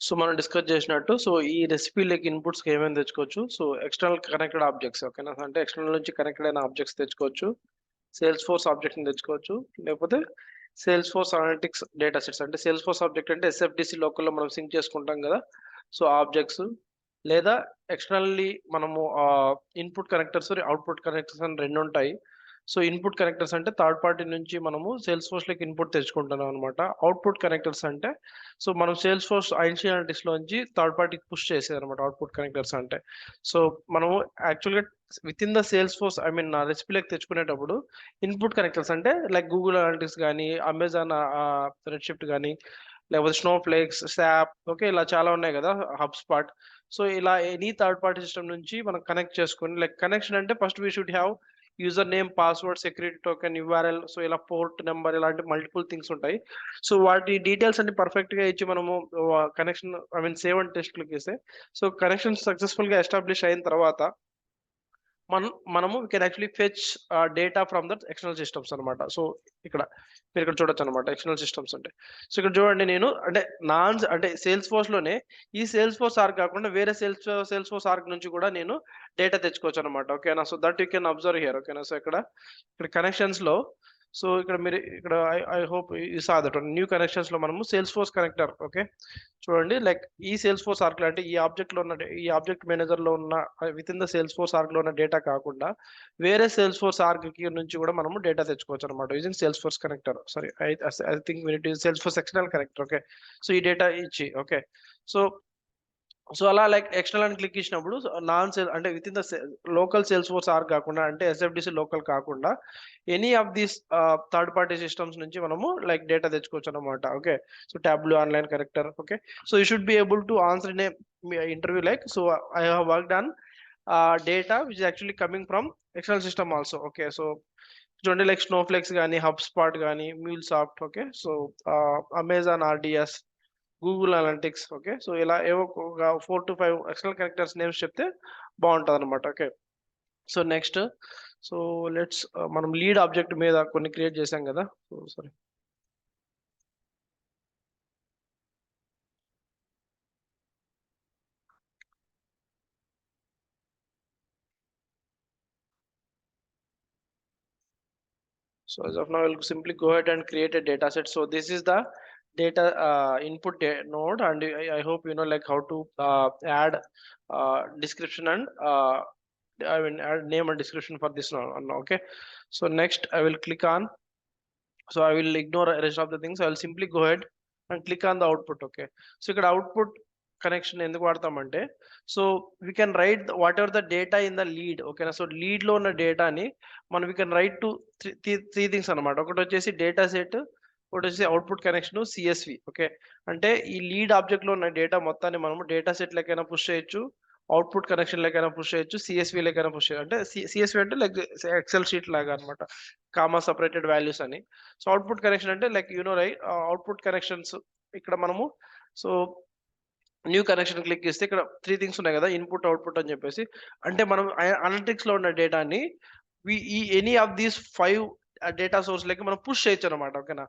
So మనం discuss చేసినట్టు ఈ రెసిపీలకి ఇన్పుట్స్‌కి ఏమేమి తెచ్చుకోవచ్చు. ఎక్స్టర్నల్ కనెక్టెడ్ ఆబ్జెక్ట్స్ ఓకేనా. అంటే ఎక్స్టర్నల్ నుంచి కనెక్టెడ్ అయిన ఆబ్జెక్ట్స్ తెచ్చుకోవచ్చు. సేల్స్‌ఫోర్స్ ఆబ్జెక్ట్‌ని తెచ్చుకోవచ్చు. లేకపోతే సేల్స్‌ఫోర్స్ అనలిటిక్స్ డేటా సెట్స్ అంటే సేల్స్‌ఫోర్స్ ఆబ్జెక్ట్ అంటే ఎస్ఎఫ్‌డిసి లోకల్‌లో మనం సింక్ చేసుకుంటాం కదా. ఆబ్జెక్ట్స్ లేదా ఎక్స్టర్నల్లీ మనము ఇన్పుట్ కనెక్టర్స్, అవుట్‌పుట్ కనెక్టర్స్ అని 2 ఉంటాయి. ఇన్పుట్ కనెక్టర్స్ అంటే థర్డ్ పార్టీ నుంచి మనము సేల్స్‌ఫోర్స్‌లోకి ఇన్పుట్ తెచ్చుకుంటున్నాం అనమాట. అవుట్‌పుట్ కనెక్టర్స్ అంటే మనం సేల్స్‌ఫోర్స్ ఐన్‌షియన్ అనలిటిక్స్‌లోంచి థర్డ్ పార్టీకి పుష్ చేసేదనమాట అవుట్‌పుట్ కనెక్టర్స్ అంటే. సో, మనము యాక్చువల్‌గా within the Salesforce రెసిపీలోకి తెచ్చుకునేటప్పుడు input connectors అంటే లైక్ గూగుల్ అనలిటిక్స్ గానీ, అమెజాన్ రెడ్‌షిఫ్ట్ గానీ, లేకపోతే స్నోఫ్లేక్స్, సాప్ ఓకే. ఇలా చాలా ఉన్నాయి గదా. హబ్‌స్పాట్. ఇలా ఎనీ థర్డ్ పార్టీ సిస్టమ్ నుంచి మనం కనెక్ట్ చేసుకొని లైక్ కనెక్షన్ అంటే first we should have user name, password, security token, URL ఇలా పోర్ట్ నంబర్ ఇలాంటి మల్టిపుల్ థింగ్స్ ఉంటాయి. వాటి డీటెయిల్స్ అన్ని పర్ఫెక్ట్‌గా ఇచ్చి మనము connection save and test click చేస్తే కనెక్షన్ సక్సెస్‌ఫుల్‌గా ఎస్టాబ్లిష్ అయిన తర్వాత మనము we can actually fetch data from that external systems అనమాట. మీరు ఇక్కడ చూడొచ్చనమాట ఎక్స్టర్నల్ సిస్టమ్స్ అంటే. ఇక్కడ చూడండి నేను అంటే సేల్స్‌ఫోర్స్‌లోనే ఈ సేల్స్‌ఫోర్స్ ఆర్గ్ కాకుండా వేరే సేల్స్‌ఫోర్స్ ఆర్గ్ నుంచి కూడా నేను డేటా తెచ్చుకోవచ్చనమాట. ఓకేనా. That you can observe here. ఓకేనా. ఇక్కడ కనెక్షన్స్‌లో ఇక్కడ మీరు ఇక్కడ I hope you saw that new కనెక్షన్స్‌లో మనము సేల్స్‌ఫోర్స్ కనెక్టర్ ఓకే. చూడండి లైక్ ఈ సేల్స్‌ఫోర్స్ ఆర్క్‌లో అంటే ఈ ఆబ్జెక్ట్ మేనేజర్‌లో ఉన్న వితిన్ ద సేల్స్‌ఫోర్స్ ఆర్క్‌లో ఉన్న డేటా కాకుండా వేరే సేల్స్‌ఫోర్స్ ఆర్క్‌కి నుంచి కూడా మనము డేటా తెచ్చుకోవచ్చనమాట using Salesforce connector. Sorry I think we need to use Salesforce external connector okay. ఈ డేటా ఇచ్చి ఓకే. సో అలా లైక్ ఎక్స్టర్నల్ అని క్లిక్ ఇచ్చినప్పుడు నాన్ సేల్ అంటే within the local Salesforce org కాకుండా అంటే ఎస్ఎఫ్‌డిసి లోకల్ కాకుండా any of these third party systems నుంచి మనము లైక్ డేటా తెచ్చుకోవచ్చనమాట. Okay. Tableau online connector okay. You should be able to answer in a interview like I have worked on data which is actually coming from external system also okay. చూడండి like Snowflakes గానీ, HubSpot గానీ, MuleSoft okay. Amazon RDS, Google Analytics okay. ఇలా ఏవో ఒక 4-5 external connectors names చెప్తే బావుంటదనమాట. Okay. Next let's మనం lead object మీద కొన్ని క్రియేట్ చేసాం గదా. Sorry. As of now, I'll simply go ahead and create a data set. This is the data input node, and I hope you know like how to add description and add name and description for this node. Okay. Next, I will click on. I will ignore the rest of the things. I will simply go ahead and click on the output. Okay. Here output connection ఎందుకు వాడతామంటే we can write whatever the data in the lead. Okay. Lead లో ఉన్న డేటాని we can write to three things అన్నమాట. ఒకటి వచ్చేసి data set, ఒకటి వచ్చేసి output connection, CSV okay. అంటే ఈ లీడ్ ఆబ్జెక్ట్ లో ఉన్న డేటా మొత్తాన్ని మనము డేటా సెట్ లెక్కైనా పుష్ చేయొచ్చు, అవుట్పుట్ కనెక్షన్ లెక్కైనా పుష్ చేయొచ్చు, సిఎస్వి లెక్కైనా పుష్ చేయొచ్చు. అంటే సిఎస్వి అంటే లైక్ ఎక్సెల్ షీట్ లాగా అనమాట, కామా సపరేటెడ్ వాల్యూస్ అని. అవుట్పుట్ కనెక్షన్ అంటే లైక్ రైట్ అవుట్పుట్ కనెక్షన్స్ ఇక్కడ మనము న్యూ కనెక్షన్ క్లిక్ చేస్తే ఇక్కడ 3 థింగ్స్ ఉన్నాయి కదా, ఇన్పుట్, అవుట్పుట్ అని చెప్పేసి. అంటే మనం అనలిటిక్స్ లో ఉన్న డేటాని any of these 5 data source లకి మనం పుష్ చేయొచ్చు అనమాట. ఓకేనా.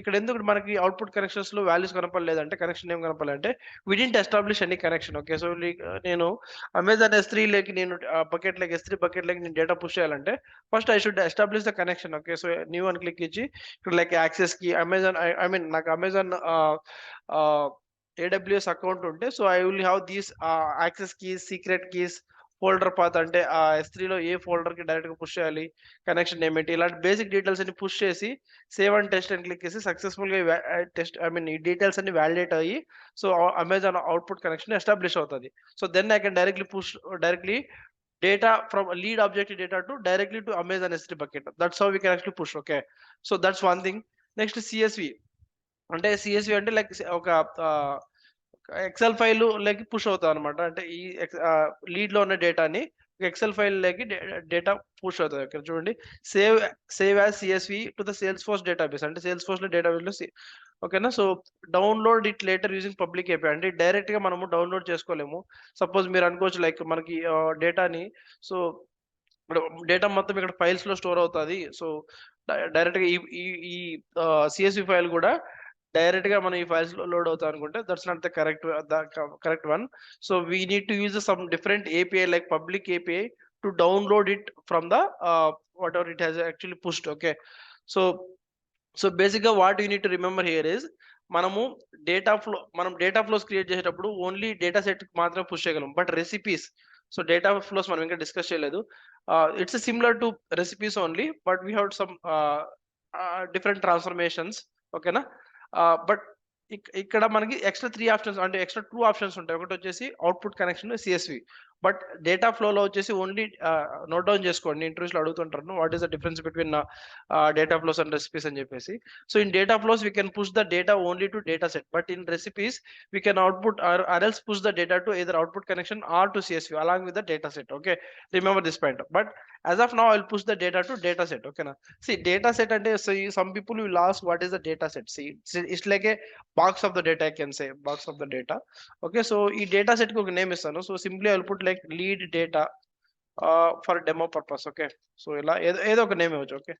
ఇక్కడ ఎందుకు మనకి అవుట్పుట్ కనెక్షన్స్ లో వాల్యూస్ కనపడలేదంటే, కనెక్షన్ ఏం కనపడలేదంటే we didn't establish any connection. Okay. నేను అమెజాన్ S3 లేకి నేను బకెట్ లకి S3 బకెట్ లకి నేను డేటా పుష్ చేయాలంటే first I should establish the connection. Okay. New అని క్లిక్ ఇచ్చి ఇక్కడ లైక్ యాక్సెస్ కి అమెజాన్ ఐ మీన్ నాకు అమెజాన్ AWS అకౌంట్ ఉంటే I will have these access keys, secret keys, folder path అంటే S3 లో ఏ ఫోల్డర్ కి డైరెక్ట్ గా పుష్ చేయాలి, కనెక్షన్ నేమ్ ఏంటి, ఇలాంటి బేసిక్ డీటెయిల్స్ అన్ని పుష్ చేసి సేవ్ అండ్ టెస్ట్ అని క్లిక్ చేసి సక్సెస్ఫుల్ గా టెస్ట్ ఈ డీటెయిల్స్ అన్ని వ్యాలిడేట్ అయ్యి అమెజాన్ అవుట్పుట్ కనెక్షన్ ఎస్టాబ్లిష్ అవుతుంది. Then I can directly data from a lead object data to directly to Amazon S3 bucket. That's how we can actually push. Okay. That's one thing. Next CSV. అంటే CSV అంటే like ఒక XL file లకి push అవుతాం అనమాట. అంటే ఈ lead లో ఉన్న డేటాని ఎక్సెల్ ఫైల్ లకి డేటా పుష్ అవుతుంది. ఇక్కడ చూడండి, save as CSV to the sales force database అంటే సేల్స్ ఫోర్స్ లో డేటాబేస్ లో ఓకేనా. Download it later using public AP అంటే డైరెక్ట్ గా మనము డౌన్లోడ్ చేసుకోలేము. సపోజ్ మీరు అనుకోవచ్చు లైక్ మనకి డేటాని డేటా మొత్తం ఇక్కడ ఫైల్స్ లో స్టోర్ అవుతుంది. డైరెక్ట్ గా ఈ సిఎస్వి ఫైల్ కూడా డైరెక్ట్ గా మనం ఈ ఫైల్స్ లో లోడ్ అవుతాం అనుకుంటే that's not the correct one. So we need to use some different API like public API to download it from the whatever it has actually pushed. Okay, so basic గా what you need to remember here is మనం data flows create చేసేటప్పుడు only data set మాత్రమే push చేయగలం. But recipes, so data flows మనం ఇంకా discuss చేయలేదు. It's similar to recipes only, but we have some different transformations. ఓకేనా, but ఇక్కడ మనకి ఎక్స్ట్రా 3 ఆప్షన్స్ అంటే ఎక్స్ట్రా 2 ఆప్షన్స్ ఉంటాయి. ఒకటి వచ్చేసి output connection CSV. But data ఫ్లోలో వచ్చేసి ఓన్లీ నోట్ డౌన్ చేసుకోండి, ఇంటర్వ్యూస్ లో అడుగుతుంటారు what is the difference between data flows and recipes అని చెప్పేసి. So in data flows we can push the data only to data set, but in recipes we can output or else push the data to either output connection or to CSV along with the data set. Okay, remember this point. But as of now I'll push the data to data set. Okay, now see data set, and so some people will ask what is the data set. See, it's like a box of the data, I can say box of the data. Okay, so ఈ data set కి ఒక name ఇస్తాను. So simply I'll put like lead data for demo purpose. Okay, so ఇలా ఏదో ఒక name ఇవ్వచ్చు. Okay,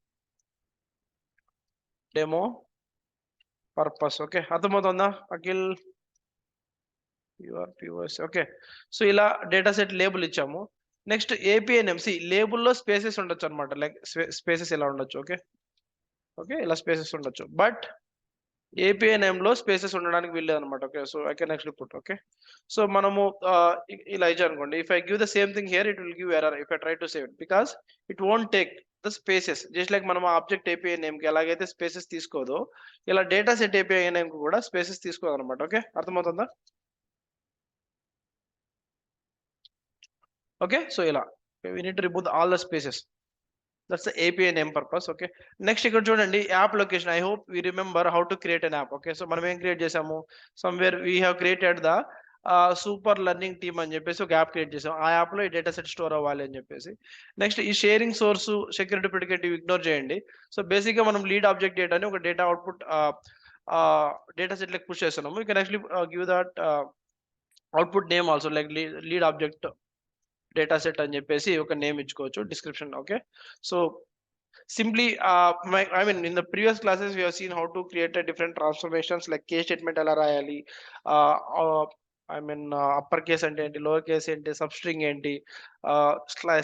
demo purpose. Okay, అర్థమవుతుందా Akhil? POS. Okay, so ఇలా డేటా సెట్ లేబుల్ ఇచ్చాము. Next API name. సి లేబుల్లో స్పేసెస్ ఉండొచ్చు అనమాట, లైక్ స్పేసెస్ ఇలా ఉండొచ్చు. ఓకే, ఓకే ఇలా స్పేసెస్ ఉండొచ్చు, బట్ ఏపీఐ నేమ్ లో స్పేసెస్ ఉండడానికి వీల్లేదు అనమాట. Okay, so I can actually put. Okay, so మనము ఇలా ఇచ్చారు అనుకోండి, if I give the same thing here it will give error if I try to save it, because it won't take the spaces. Just like మనం object API name కి ఎలాగైతే spaces తీసుకోదో, ఇలా data set API name కి కూడా spaces తీసుకోదు అనమాట. Okay, అర్థమవుతుందా? Okay, so ఇలా we need to remove all the spaces. That's the API name purpose. Okay, next ఇక్కడ చూడండి app location. I hope we remember how to create an app. Okay, so మనం ఏం create చేసాము, somewhere we have created the super learning team అని చెప్పేసి ఒక app create చేసాం. ఆ యాప్ లో ఈ డేటా సెట్ స్టోర్ అవ్వాలి అని చెప్పేసి. నెక్స్ట్ ఈ sharing source security predictive ignore చేయండి. సో బేసిక్ గా మనం లీడ్ ఆబ్జెక్ట్ డేటాని ఒక డేటా అవుట్పుట్ డేటా సెట్ లెక్ పుష్ చేస్తున్నాము. You can actually give that output name also like lead object data set అని చెప్పేసి ఒక నేమ్ ఇచ్చుకోవచ్చు description. Okay, so simply I mean in the previous classes we have seen how to create a different transformations like case statement ఎలా రాయాలి, I mean upper case అంటే ఏంటి, lower case ఏంటి, sub string ఏంటి,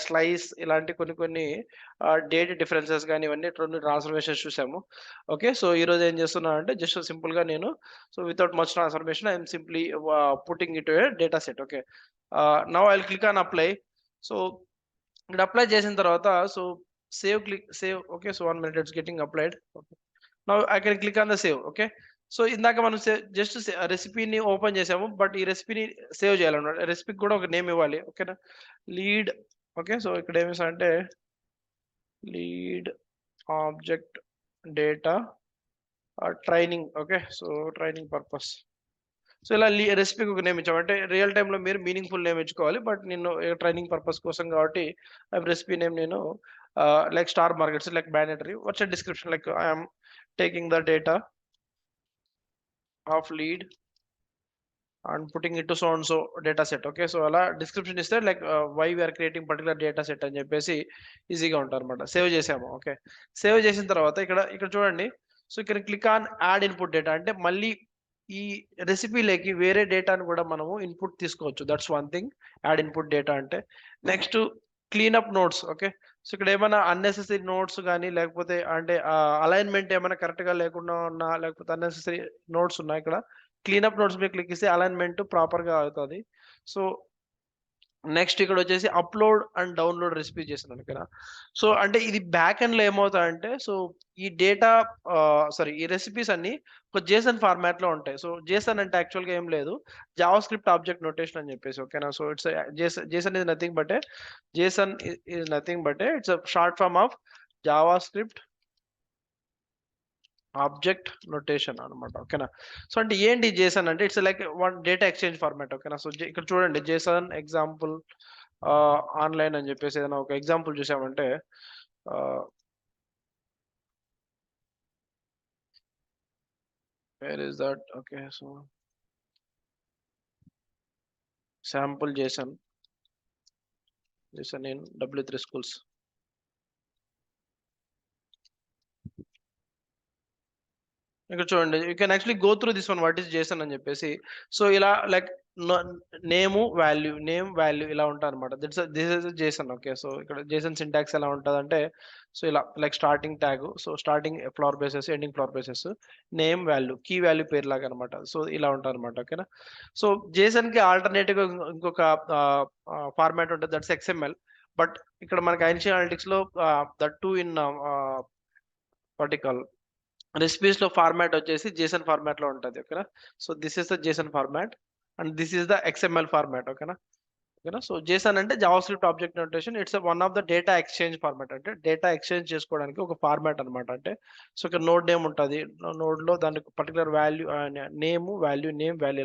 slice ఇలాంటి కొన్ని date differences కానీ ఇవన్నీ రెండు ట్రాన్స్ఫర్మేషన్స్ చూసాము. ఓకే, సో ఈ రోజు ఏం చేస్తున్నా అంటే జస్ట్ సింపుల్ గా నేను so without much transformation I'm simply putting it A data set. Okay, now I will click on apply. So ఇక్కడ అప్లై చేసిన తర్వాత so save. Okay, so 1 minute, it's getting applied. Okay, now I can click on the save. Okay, so ఇందాక మనం just రెసిపీని open చేసాము, but ఈ రెసిపీని save చేయాలన్నమాట. రెసిపీకి కూడా ఒక నేమ్ ఇవ్వాలి. ఓకేనా, లీడ్. ఓకే, సో ఇక్కడ ఏమి అంటే lead object data training. Okay, so training purpose. So ఇలా రెసిపీకి ఒక నేమ్ ఇచ్చాము, అంటే రియల్ టైంలో మీరు మీనింగ్ఫుల్ నేమ్ ఇచ్చుకోవాలి. బట్ నేను ట్రైనింగ్ పర్పస్ కోసం కాబట్టి రెసిపీ నేమ్ నేను like star markets, like binary. What's a description, like I am taking the data of lead and putting it to so and so data set. Okay, so అలా description ఇస్తే like why we are creating particular data set అని చెప్పేసి ఈజీగా ఉంటారు అనమాట. Save చేసాము. Okay, save చేసిన తర్వాత ఇక్కడ చూడండి, సో ఇక్కడ click on add input data, అంటే మళ్ళీ ఈ రెసిపీలోకి వేరే డేటాను కూడా మనము ఇన్పుట్ తీసుకోవచ్చు. That's one thing add input data అంటే. Next cleanup notes. Okay, so ఇక్కడ ఏమైనా అన్నెసెసరీ నోట్స్ కానీ లేకపోతే అంటే అలైన్మెంట్ ఏమైనా కరెక్ట్ గా లేకుండా ఉన్నా, లేకపోతే అన్నెసెసరీ నోట్స్ ఉన్నా, ఇక్కడ క్లీనప్ నోట్స్ మీద క్లిక్ ఇస్తే అలైన్మెంట్ ప్రాపర్ గా అవుతుంది. సో నెక్స్ట్ ఇక్కడ వచ్చేసి అప్లోడ్ అండ్ డౌన్లోడ్ రెసిపీ చేస్తున్నాను ఇక్కడ. సో అంటే ఇది బ్యాక్ ఎండ్ లో ఏమవుతాయంటే, సో ఈ డేటా ఈ రెసిపీస్ అన్ని ఒక జేసన్ ఫార్మాట్ లో ఉంటాయి. సో జేసన్ అంటే యాక్చువల్ గా ఏం లేదు, జావా స్క్రిప్ట్ ఆబ్జెక్ట్ నోటేషన్ అని చెప్పేసి. ఓకేనా, so it's JSON is nothing but JSON is nothing but it's short form of JavaScript object notation అనమాట. ఓకేనా, సో అంటే ఏంటి జేసన్ అంటే it's like one data exchange format. ఓకేనా, సో ఇక్కడ చూడండి జేసన్ ఎగ్జాంపుల్ ఆన్లైన్ అని చెప్పేసి ఏదైనా ఒక ఎగ్జాంపుల్ చూసామంటే where is that. Okay, so sample JSON in W3 schools. ఇక్కడ చూడండి. You can actually go through this one what is JSON అని చెప్పేసి. సో ఇలా లైక్ నేమ్ వాల్యూ ఇలా ఉంటాయన్నమాట. This is JSON. Okay. So ఇక్కడ జేసన్ సింటాక్స్ ఎలా ఉంటదంటే, సో ఇలా like starting tag, so starting flower braces, ending flower braces, name value, key value పేరులాగా అనమాట. సో ఇలా ఉంటాదన్నమాట. ఓకేనా. సో జేసన్‌కి ఆల్టర్‌నేటివ్‌గా ఇంకొక ఫార్మాట్ ఉంటది. That's XML. బట్ ఇక్కడ మనకి ఐన్షియన్ అనలిటిక్స్‌లో that too in what you call రెసిపీస్‌లో ఫార్మాట్ వచ్చేసి జేసన్ ఫార్మాట్‌లో ఉంటది. ఓకేనా. So this is the JSON format and this is the XML format. ఓకేనా. ఓకేనా. సో జేసన్ అంటే JavaScript object notation. It's one of the data exchange format. అంటే data exchange చేసుకోవడానికి ఒక ఫార్మాట్ అన్నమాట. అంటే సో ఇక్కడ నోడ్ నేమ్ ఉంటది. నోడ్‌లో దానికి పర్టిక్యులర్ వాల్యూ నేమ్ వాల్యూ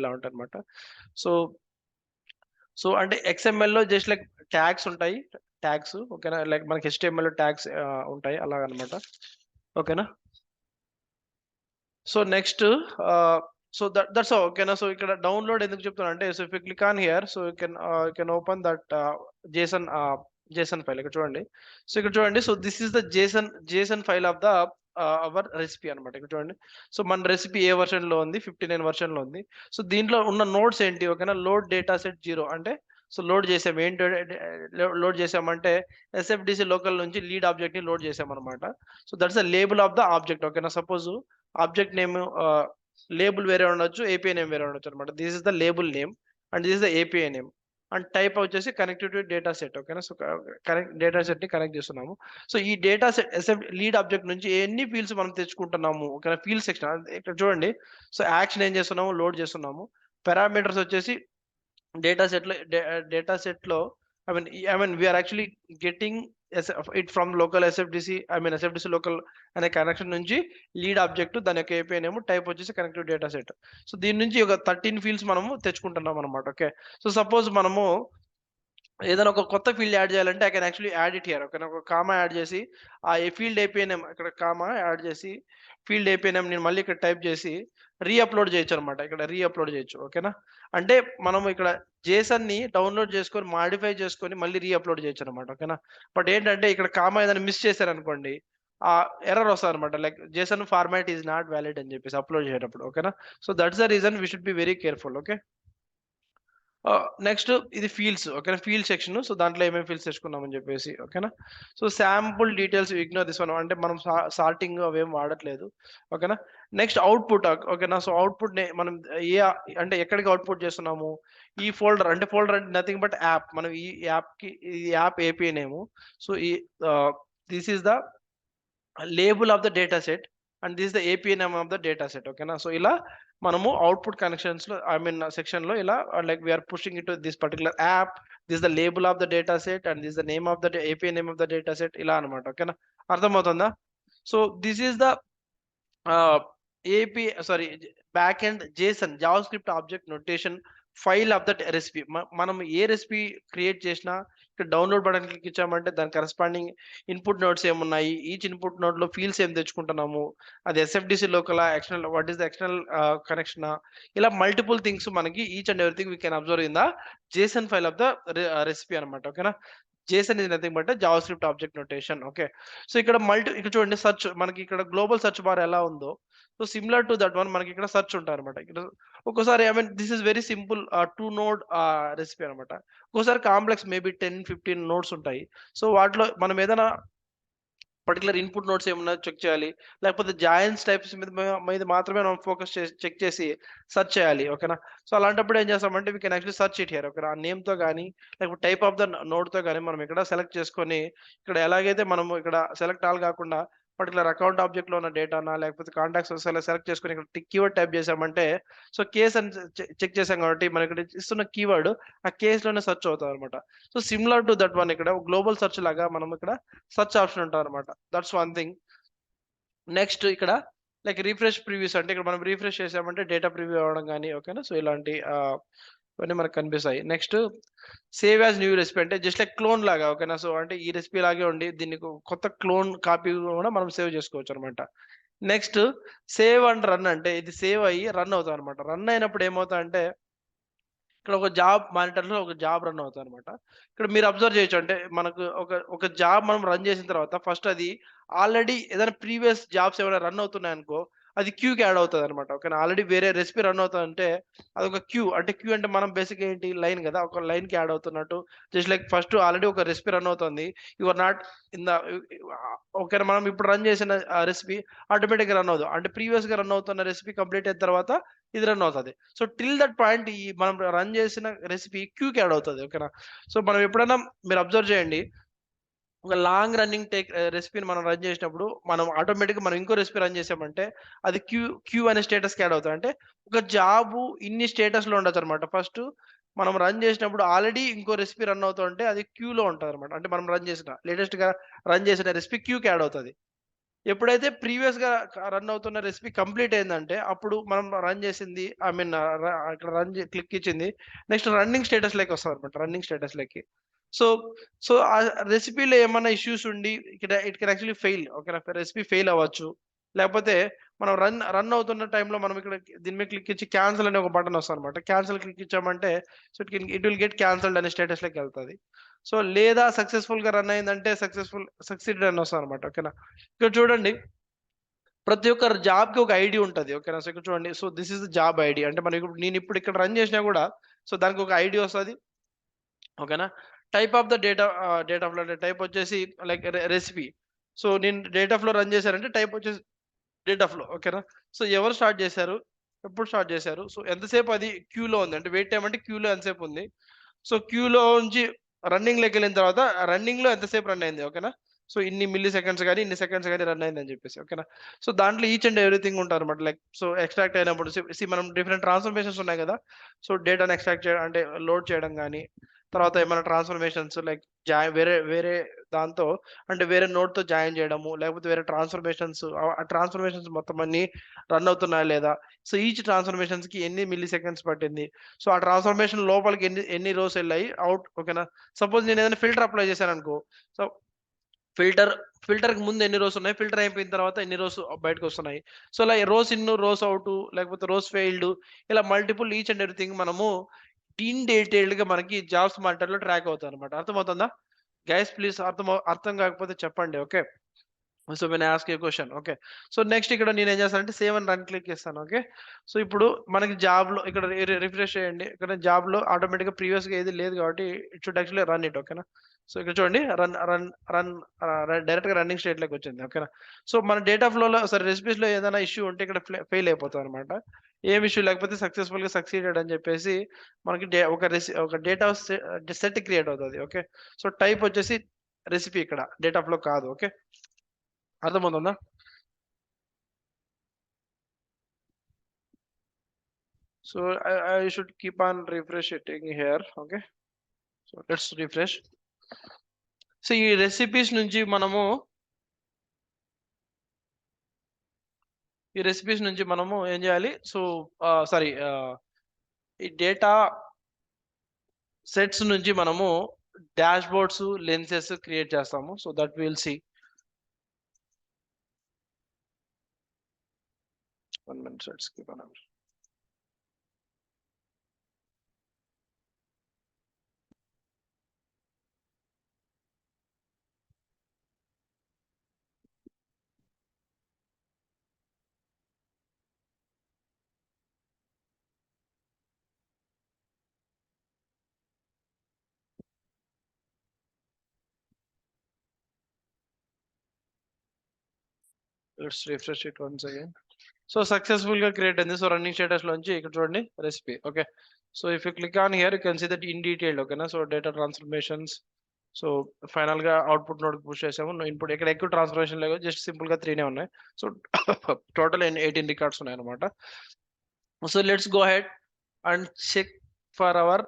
ఇలా ఉంటాయన్నమాట. సో సో అంటే ఎక్స్ఎంఎల్‌లో జస్ట్ లైక్ ట్యాగ్స్ ఉంటాయి. ట్యాగ్స్. ఓకేనా. లైక్ మనకి హెచ్‌టీఎంఎల్‌లో ట్యాగ్స్ ఉంటాయి అలాగనమాట. ఓకేనా. So next that's all. ఓకేనా. సో ఇక్కడ డౌన్లోడ్ ఎందుకు చెప్తున్నానంటే, so if you click on here, so you can open that Jason Jason file. ఇక్కడ చూడండి. సో ఇక్కడ చూడండి. So this is the JSON file of the hour recipe అన్నమాట. ఇక్కడ చూడండి. సో మన రెసిపీ ఏ వెర్షన్‌లో ఉంది? 59 వెర్షన్‌లో ఉంది. సో దీంట్లో ఉన్న నోడ్స్ ఏంటి? ఓకేనా. లోడ్ డేటా సెట్ 0 అంటే సో లోడ్ చేసాం. ఏంటి లోడ్ చేసామంటే ఎస్ఎఫ్‌డిసి లోకల్ నుంచి లీడ్ ఆబ్జెక్ట్‌ని లోడ్ చేసామన్నమాట. So that's the label of the object. ఓకేనా. సపోజ్ ఆబ్జెక్ట్ నేమ్ లేబుల్ వేరే ఉండొచ్చు. ఏపీఐ నేమ్ వేరే ఉండొచ్చు అనమాట. This is the label name and this is the API name. And type వచ్చేసి కనెక్టివిటీ డేటా సెట్. ఓకేనా. So connect data సెట్‌ని connect చేస్తున్నాము. సో ఈ డేటా సెట్ లీడ్ ఆబ్జెక్ట్ నుంచి ఎన్ని ఫీల్డ్స్ మనం తెచ్చుకుంటున్నాము. ఓకేనా. ఫీల్డ్ సెక్షన్ ఇక్కడ చూడండి. సో యాక్షన్ ఏం చేస్తున్నాము? లోడ్ చేస్తున్నాము. పారామీటర్స్ వచ్చేసి డేటా సెట్‌లో I mean we are actually getting it from local SFDC SFDC local అనే కనెక్షన్ నుంచి లీడ్ ఆబ్జెక్ట్ దాని యొక్క ఏపీఐ నేమ్ టైప్ వచ్చేసి కనెక్టివ్ డేటా సెట్. సో దీని నుంచి ఒక 13 ఫీల్డ్స్ మనము తెచ్చుకుంటున్నాం అన్నమాట. ఓకే. సో సపోజ్ మనము ఏదైనా ఒక కొత్త ఫీల్డ్ యాడ్ చేయాలంటే I can actually add it here. ఓకేనా. ఒక కామా యాడ్ చేసి ఆ ఫీల్డ్ ఏపీఐ నేమ్ ఇక్కడ కామా యాడ్ చేసి ఫీల్డ్ ఏపీఐ నేమ్ నేను మళ్ళీ ఇక్కడ టైప్ చేసి అప్లోడ్ చేయొచ్చు అనమాట. ఇక్కడ అప్లోడ్ చేయొచ్చు. ఓకేనా. అంటే మనం ఇక్కడ జేసన్‌ని డౌన్లోడ్ చేసుకొని మాడిఫై చేసుకొని మళ్ళీ అప్లోడ్ చేయొచ్చు అనమాట. ఓకేనా. బట్ ఏంటంటే ఇక్కడ కామా ఏదైనా మిస్ చేశారనుకోండి, ఎర్రర్ వస్తదనమాట. Like JSON format is not valid అని చెప్పేసి అప్లోడ్ చేసేటప్పుడు. ఓకేనా. So that's the reason we should be very careful. Okay. Next ఇది ఫీల్డ్స్. ఓకేనా. Field section. సో దాంట్లో ఏమేమి ఫీల్డ్స్ తెచ్చుకున్నామని చెప్పేసి. ఓకేనా. So sample details ignore this one. అంటే మనం సార్టింగ్ అవేం వాడట్లేదు. ఓకేనా. Next output. ఓకేనా. సో అవుట్‌పుట్ మనం ఏ అంటే ఎక్కడికి అవుట్‌పుట్ చేస్తున్నాము? ఈ ఫోల్డర్ అంటే నథింగ్ బట్ యాప్. మనం ఈ app API name. So this is the label of the data set and this the API name of the data set. ఓకేనా. సో ఇలా మనము అవుట్‌పుట్ కనెక్షన్స్‌లో సెక్షన్‌లో ఇలా like we are pushing it to this particular app. This the label of the data set and this the name of the API name of the data set ఇలా అన్నమాట. ఓకేనా. అర్థమవుతుందా? So this is the AP sorry back end Jason JavaScript object notation file of that recipe. మనం ఏ recipe create చేసినా ఇక్కడ download button click ఇచ్చామంటే దాని corresponding input nodes ఏమున్నాయి, ఈచ్ ఇన్పుట్ నోడ్ లో ఫీల్డ్స్ ఏం తెచ్చుకుంటున్నాము, అది SFDC local external, what is the external connection, ఇలా మల్టిపుల్ థింగ్స్ మనకి each and everything we can observe in the JSON file of the recipe అనమాట. ఓకేనా. JSON is nothing but JavaScript object notation. Okay. So ఇక్కడ ఇక్కడ చూడండి search మనకి ఇక్కడ global search bar ఎలా ఉందో, so similar to that one మనకి ఇక్కడ సెర్చ్ ఉంటారన్నమాట. ఇక్కడ ఒక్కోసారి this is very simple 2 node recipe అనమాట. ఒక్కోసారి కాంప్లెక్స్ మేబీ 10, 15 నోడ్స్ ఉంటాయి. సో వాటిలో మనం ఏదైనా పర్టిక్యులర్ ఇన్పుట్ నోట్స్ ఏమన్నా చెక్ చేయాలి. లేకపోతే జాయిన్స్ టైప్స్ మీద మాత్రమే మనం ఫోకస్ చేసి చెక్ చేసి సెర్చ్ చేయాలి. ఓకేనా. సో అలాంటప్పుడు ఏం చేస్తామంటే we can actually search it here. ఓకేనా. ఆ నేమ్‌తో గాని లేకపోతే టైప్ ఆఫ్ ద నోడ్‌తో గాని మనం ఇక్కడ సెలెక్ట్ చేసుకొని ఇక్కడ ఎలాగైతే మనము ఇక్కడ సెలెక్ట్ ఆల్ కాకుండా పర్టిక్యులర్ అకౌంట్ ఆబ్జెక్ట్‌లో ఉన్న డేటానా లేకపోతే కాంటాక్ట్స్ సెలెక్ట్ చేసుకొని ఇక్కడ కీవర్డ్ టైప్ చేసామంటే సో కేస్ అని చెక్ చేసాం కాబట్టి మనకి ఇక్కడ ఇస్తున్న కీవర్డ్ ఆ కేస్‌లోనే సెర్చ్ అవుతదన్నమాట. So similar to that one ఇక్కడ గ్లోబల్ సెర్చ్ లాగా మనం ఇక్కడ సెర్చ్ ఆప్షన్ ఉంటదన్నమాట. That's one thing. నెక్స్ట్ ఇక్కడ లైక్ రిఫ్రెష్ ప్రివ్యూస్ అంటే ఇక్కడ మనం రిఫ్రెష్ చేసామంటే డేటా ప్రివ్యూ అవ్వడం గాని. ఓకేనా. సో ఇలాంటి ఇవన్నీ మనకు కనిపిస్తాయి. Next save as new recipe అంటే జస్ట్ లైక్ క్లోన్ లాగా. ఓకేనా. సో అంటే ఈ రెసిపీ లాగే ఉండి దీన్ని కొత్త క్లోన్ కాపీ కూడా మనం సేవ్ చేసుకోవచ్చు అనమాట. నెక్స్ట్ సేవ్ అండ్ రన్ అంటే ఇది సేవ్ అయ్యి రన్ అవుతాం అనమాట. రన్ అయినప్పుడు ఏమవుతాయంటే ఇక్కడ ఒక జాబ్ మానిటర్‌లో ఒక జాబ్ రన్ అవుతదనమాట. ఇక్కడ మీరు అబ్జర్వ్ చేయొచ్చు. అంటే మనకు ఒక జాబ్ మనం రన్ చేసిన తర్వాత ఫస్ట్ అది ఆల్రెడీ ఏదైనా ప్రీవియస్ జాబ్స్ ఏమైనా రన్ అవుతున్నాయనుకో, అది క్యూకి యాడ్ అవుతుంది అనమాట. ఓకేనా. ఆల్రెడీ వేరే రెసిపీ రన్ అవుతుంది అంటే అదొక క్యూ. అంటే క్యూ అంటే మనం బేసిక్ ఏంటి లైన్ కదా, ఒక లైన్కి యాడ్ అవుతున్నట్టు. జస్ట్ లైక్ ఫస్ట్ ఆల్రెడీ ఒక రెసిపీ రన్ అవుతుంది, you are not in the ఓకేనా. మనం ఇప్పుడు రన్ చేసిన రెసిపీ ఆటోమేటిక్గా రన్ అవుతుంది. అంటే ప్రీవియస్గా రన్ అవుతున్న రెసిపీ కంప్లీట్ అయిన తర్వాత ఇది రన్ అవుతుంది. సో టిల్ దట్ పాయింట్ ఈ మనం రన్ చేసిన రెసిపీ క్యూకి యాడ్ అవుతుంది. ఓకేనా. సో మనం ఎప్పుడైనా మీరు అబ్జర్వ్ చేయండి, ఒక లాంగ్ రన్నింగ్ రెసిపీని మనం రన్ చేసినప్పుడు మనం ఆటోమేటిక్గా మనం ఇంకో రెసిపీ రన్ చేసామంటే అది క్యూ అనే స్టేటస్కి యాడ్ అవుతుంది. అంటే ఒక జాబు ఇన్ని స్టేటస్లో ఉండొచ్చు అనమాట. ఫస్ట్ మనం రన్ చేసినప్పుడు ఆల్రెడీ ఇంకో రెసిపీ రన్ అవుతుంటే అది క్యూలో ఉంటుంది అనమాట. అంటే మనం లేటెస్ట్గా రన్ చేసిన రెసిపీ క్యూకి యాడ్ అవుతుంది. ఎప్పుడైతే ప్రీవియస్‌గా రన్ అవుతున్న రెసిపీ కంప్లీట్ అయిందంటే, అప్పుడు మనం రన్ చేసింది ఐ మీన్ ఇక్కడ క్లిక్ ఇచ్చింది. నెక్స్ట్ రన్నింగ్ స్టేటస్‌లోకి వస్తదనమాట. రన్నింగ్ స్టేటస్‌లోకి. సో, సో ఆ రెసిపీలో ఏమన్నా ఇష్యూస్ ఉండి ఇట్ కెన్ యాక్చువల్లీ ఫెయిల్. ఓకేనా. రెసిపీ ఫెయిల్ అవ్వచ్చు. లేకపోతే మనం రన్ అవుతున్న టైంలో మనం ఇక్కడ దీని మీద క్లిక్ ఇచ్చి క్యాన్సెల్ అనే ఒక బటన్ వస్తదనమాట. క్యాన్సెల్ క్లిక్ ఇచ్చామంటే so it will get cancelled అనే స్టేటస్‌లోకి వెళ్తది. సో లేదా సక్సెస్‌ఫుల్‌గా రన్ అయిందంటే సక్సీడెడ్ అని వస్తదనమాట. ఓకేనా. ఇక్కడ చూడండి, ప్రతి ఒక్క జాబ్‌కి ఒక ఐడీ ఉంటది. ఓకేనా. సో ఇక్కడ చూడండి. So this is the job ID. అంటే మనం నేనిప్పుడు ఇక్కడ రన్ చేసినా గూడా సో దానికి ఒక ఐడీ వస్తది. ఓకేనా. Type of the data flow అంటే టైప్ వచ్చేసి లైక్ రెసిపీ. సో నేను డేటా ఫ్లో రన్ చేశానంటే టైప్ వచ్చేసి డేటా ఫ్లో. ఓకేనా. సో ఎవరు స్టార్ట్ చేశారు? ఎప్పుడు స్టార్ట్ చేశారు? సో ఎంతసేపు అది క్యూలో ఉంది. అంటే వెయిట్ టైమ్ అంటే క్యూలో ఎంతసేపు ఉంది. సో క్యూలో నుంచి రన్నింగ్‌లోకెళ్ళిన తర్వాత రన్నింగ్‌లో ఎంతసేపు రన్ అయింది. ఓకేనా. సో ఇన్ని మిల్లీ సెకండ్స్ గాని, ఇన్ని సెకండ్స్ గాని రన్ అయిందని చెప్పేసి. ఓకేనా. సో దాంట్లో ఈచ్ అండ్ ఎవ్రీథింగ్ ఉంటారన్నమాట. లైక్ సో ఎక్స్ట్రాక్ట్ అయినప్పుడు మనం డిఫరెంట్ ట్రాన్స్‌ఫర్మేషన్స్ ఉన్నాయి కదా. సో డేటాను ఎక్స్ట్రాక్ట్ చేయడం అంటే లోడ్ చేయడం గాని, తర్వాత ఏమైనా ట్రాన్స్‌ఫర్మేషన్స్ లైక్ వేరే వేరే దాంతో అంటే వేరే నోడ్‌తో జాయిన్ చేయడము, లేకపోతే వేరే ట్రాన్స్‌ఫర్మేషన్స్ ఆ ట్రాన్స్‌ఫర్మేషన్స్ మొత్తం అన్నీ రన్ అవుతున్నాయా లేదా? సో ఈచ్ ట్రాన్స్‌ఫర్మేషన్స్‌కి ఎన్ని మిల్లీ సెకండ్స్ పట్టింది? సో ఆ ట్రాన్స్‌ఫర్మేషన్ లోపలికి ఎన్ని ఎన్ని రోస్ ఎళ్ళాయి? ఓకేనా. సపోజ్ నేను ఏదైనా ఫిల్టర్ అప్లై చేశాననుకో. సో ఫిల్టర్ ఫిల్టర్‌కి ముందు ఎన్ని రోస్ ఉన్నాయి? ఫిల్టర్ అయిపోయిన తర్వాత ఎన్ని రోస్ బయటకొస్తున్నాయి? సో ఇలా రోస్ ఇన్, రోస్ ఔట్ లేకపోతే రోస్ ఫెయిల్డ్ ఇలా మల్టిపుల్ ఈచ్ అండ్ ఎవ్రీథింగ్ మనము డీటెయిల్డ్‌గా మనకి జాబ్స్ మానిటర్‌లో ట్రాక్ అవుతాయన్నమాట. అర్థమవుతుందా? గైస్ ప్లీజ్ అర్థం కాకపోతే చెప్పండి. Okay. So when I ask you question. Okay. So next ఇక్కడ నేనేం చేస్తానంటే సేవ్ అని రన్ క్లిక్ చేస్తాను. ఓకే. సో ఇప్పుడు మనకి జాబ్‌లో ఇక్కడ రిఫ్రెష్ చేయండి. ఇక్కడ జాబ్‌లో ఆటోమేటిక్‌గా ప్రీవియస్‌గా ఏది లేదు కాబట్టి it should actually run it. ఓకేనా. సో ఇక్కడ చూడండి రన్ డైరెక్ట్‌గా రన్నింగ్ స్టేట్‌లోకి వచ్చింది. ఓకేనా. సో మన డేటా ఫ్లోలో రెసిపీస్‌లో ఏదైనా ఇష్యూ ఉంటే ఇక్కడ ఫెయిల్ అయిపోతామన్నమాట. ఏం ఇష్యూ లేకపోతే సక్సెస్‌ఫుల్‌గా సక్సీడెడ్ అని చెప్పేసి మనకి ఒక డేటా సెట్ క్రియేట్ అవుతది. ఓకే. సో టైప్ వచ్చేసి రెసిపీ ఇక్కడ డేటా ఫ్లో కాదు. ఓకే. అర్థమవుతుందా? So I should keep on refreshing here. Okay. So let's refresh. So ఈ రెసిపీస్ నుంచి మనము ఏం చేయాలి? సో సారీ ఈ డేటా సెట్స్ నుంచి మనము డాష్‌బోర్డ్స్, లెన్సెస్ క్రియేట్ చేస్తాము. So that we will see. 1 minute. Let's keep on. Let's refresh it once again. So సక్సెస్‌ఫుల్‌గా క్రియేట్ అయింది. సో రన్నింగ్ స్టేటస్‌లోంచి ఇక్కడ చూడండి recipe. Okay. So if you click on here you can see that in detailed. ఓకేనా. So data transformations. So ఫైనల్‌గా output నోడ్‌కి push చేసాము. Input ఇక్కడ ఎక్కువ ట్రాన్స్‌ఫర్మేషన్ లేవు. జస్ట్ సింపుల్‌గా 3 ఉన్నాయి. సో టోటల్ 18 రికార్డ్స్ ఉన్నాయన్నమాట. So let's go ahead and check for our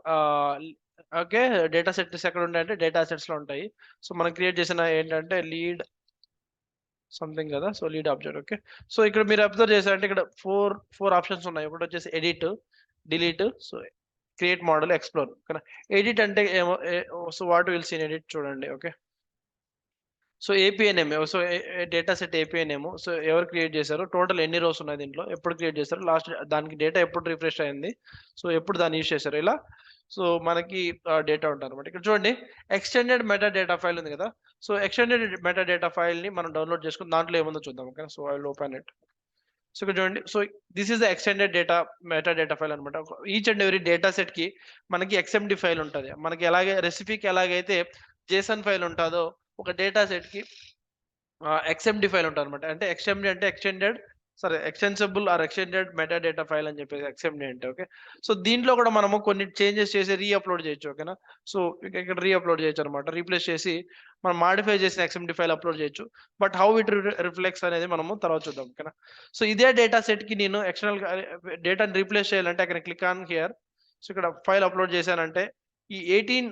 okay. Data sets ఎక్కడ ఉంటాయంటే డేటా సెట్స్‌లో ఉంటాయి. సో మనం క్రియేట్ చేసిన ఏంటంటే లీడ్ సంథింగ్ కదా. So lead object. Okay. So ఇక్కడ మీరు అబ్జర్వ్ చేశారంటే ఇక్కడ 4 ఆప్షన్స్ ఉన్నాయి. ఒకటి వచ్చేసి edit, delete, so create model, explore. ఓకేనా. ఎడిట్ అంటే ఏమో so what will see in edit చూడండి. Okay. So API name. So data set API name. So ఎవరు క్రియేట్ చేశారు? టోటల్ ఎన్ని రోస్ ఉన్నాయి దీంట్లో? ఎప్పుడు క్రియేట్ చేశారు? లాస్ట్ దానికి డేటా ఎప్పుడు రిఫ్రెష్ అయింది? సో ఎప్పుడు దాన్ని యూజ్ చేశారు? ఇలా సో మనకి డేటా ఉంటదన్నమాట. ఇక్కడ చూడండి, ఎక్స్‌టెండెడ్ మెటా డేటా ఫైల్ ఉంది కదా. సో ఎక్స్‌టెండెడ్ మెటా డేటా ఫైల్‌ని మనం డౌన్‌లోడ్ చేసుకొని దాంట్లో ఏముందో చూద్దాం. ఓకేనా. So I will open it. So ఇక్కడ చూడండి, so this is the extended data meta data file అనమాట. Each and every data set కి మనకి XMD ఫైల్ ఉంటుంది. మనకి ఎలాగే రెసిపీకి ఎలాగైతే JSON ఫైల్ ఉంటుందో ఒక డేటా సెట్ కి XMD ఫైల్ ఉంటుంది అనమాట. అంటే XMD అంటే extensible or extended meta data file అని చెప్పేసి XMD అంటే. ఓకే, సో దీంట్లో కూడా మనము కొన్ని చేంజెస్ చేసి రీఅప్లోడ్ చేయొచ్చు. ఓకేనా, సో ఇక్కడ రీఅప్లోడ్ చేయొచ్చు అనమాట. రీప్లేస్ చేసి మనం మాడిఫై చేసిన XMD ఫైల్ అప్లోడ్ చేయొచ్చు. బట్ హౌ ఇట్ రిఫ్లెక్ట్స్ అనేది మనము తర్వాత చూద్దాం. ఓకేనా, సో ఇదే డేటా సెట్ కి నేను ఎక్స్టర్నల్ డేటాని రీప్లేస్ చేయాలంటే అక్కడ క్లిక్ ఆన్ హియర్. సో ఇక్కడ ఫైల్ అప్లోడ్ చేశానంటే ఈ 18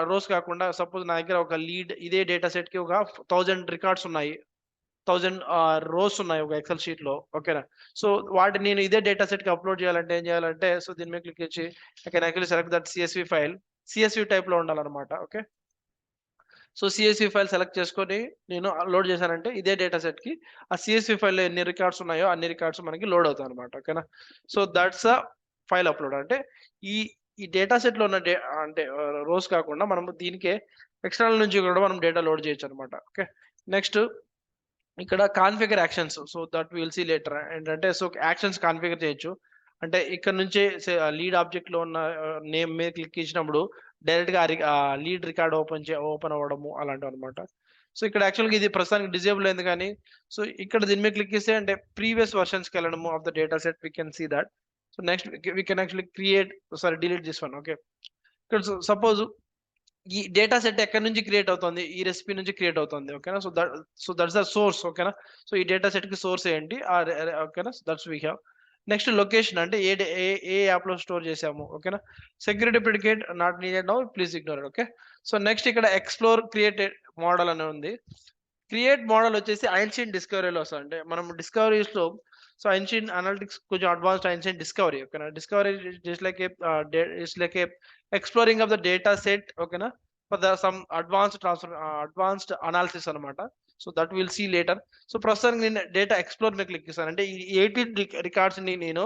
రోస్ కాకుండా సపోజ్ నా దగ్గర ఒక లీడ్ ఇదే డేటా సెట్ కి ఒక 1000 రికార్డ్స్ ఉన్నాయి, 1000 రోస్ ఉన్నాయి ఒక ఎక్సెల్ షీట్ లో. ఓకేనా, సో వాటిని నేను ఇదే డేటా సెట్ కి అప్లోడ్ చేయాలంటే ఏం చేయాలంటే, సో దీని మీద క్లిక్ చేసి I can actually select that CSV file. CSV type లో ఉండాలన్నమాట. Okay, so CSV file select చేసుకొని నేను లోడ్ చేశానంటే ఇదే డేటా సెట్ కి ఆ CSV ఫైల్ లో ఎన్ని రికార్డ్స్ ఉన్నాయో అన్ని రికార్డ్స్ మనకి లోడ్ అవుతాయి అనమాట. ఓకేనా, so that's a file upload. అంటే ఈ డేటా సెట్ లో ఉన్న అంటే రోస్ కాకుండా మనం దీనికే ఎక్స్టర్నల్ నుంచి కూడా మనం డేటా లోడ్ చేయొచ్చు అనమాట. ఓకే, నెక్స్ట్ ఇక్కడ configure actions. So that will see later. ఏంటంటే సో యాక్షన్స్ కాన్ఫిగర్ చేయొచ్చు. అంటే ఇక్కడ నుంచే లీడ్ ఆబ్జెక్ట్ లో ఉన్న నేమ్ మీద క్లిక్ చేసినప్పుడు డైరెక్ట్ గా లీడ్ రికార్డ్ ఓపెన్ అవ్వడము అలాంటివి అనమాట. సో ఇక్కడ యాక్చువల్గా ఇది ప్రస్తుతానికి డిజేబుల్ అయింది, కానీ సో ఇక్కడ దీని మీద క్లిక్ చేస్తే అంటే ప్రీవియస్ వర్షన్స్కి వెళ్ళడము of the data set we can see that. So next we can actually delete this one. Okay, ఇక్కడ సపోజ్ ఈ డేటా సెట్ ఎక్కడి నుంచి క్రియేట్ అవుతుంది, ఈ రెసిపీ నుంచి క్రియేట్ అవుతుంది. ఓకేనా, సో దట్స్ ద సోర్స్. ఓకేనా, సో ఈ డేటా సెట్ కి సోర్స్ ఏంటి, ఓకేనా, that's we have. Next location అంటే ఏ యాప్ లో స్టోర్ చేసాము. ఓకేనా, security predicate not needed now, please ignore. Okay, so next ఇక్కడ ఎక్స్ప్లోర్ క్రియేటెడ్ మోడల్ అని ఉంది. క్రియేట్ మోడల్ వచ్చేసి ఐన్షియన్ డిస్కవరీలో వస్తుంది. అంటే మనం డిస్కవరీస్ లో సో ఐన్షియన్ అనలిటిక్స్ కొంచెం అడ్వాన్స్డ్ ఐన్షియన్ డిస్కవరీ. ఓకేనా, discovery just like a exploring of the data set. ఓకేనా, for the some advanced analysis అనమాట. So that will see later. So ప్రస్తుతానికి నేను డేటా ఎక్స్ప్లోర్ మీద క్లిక్ చేస్తాను. అంటే ఈ 18 రికార్డ్స్ ని నేను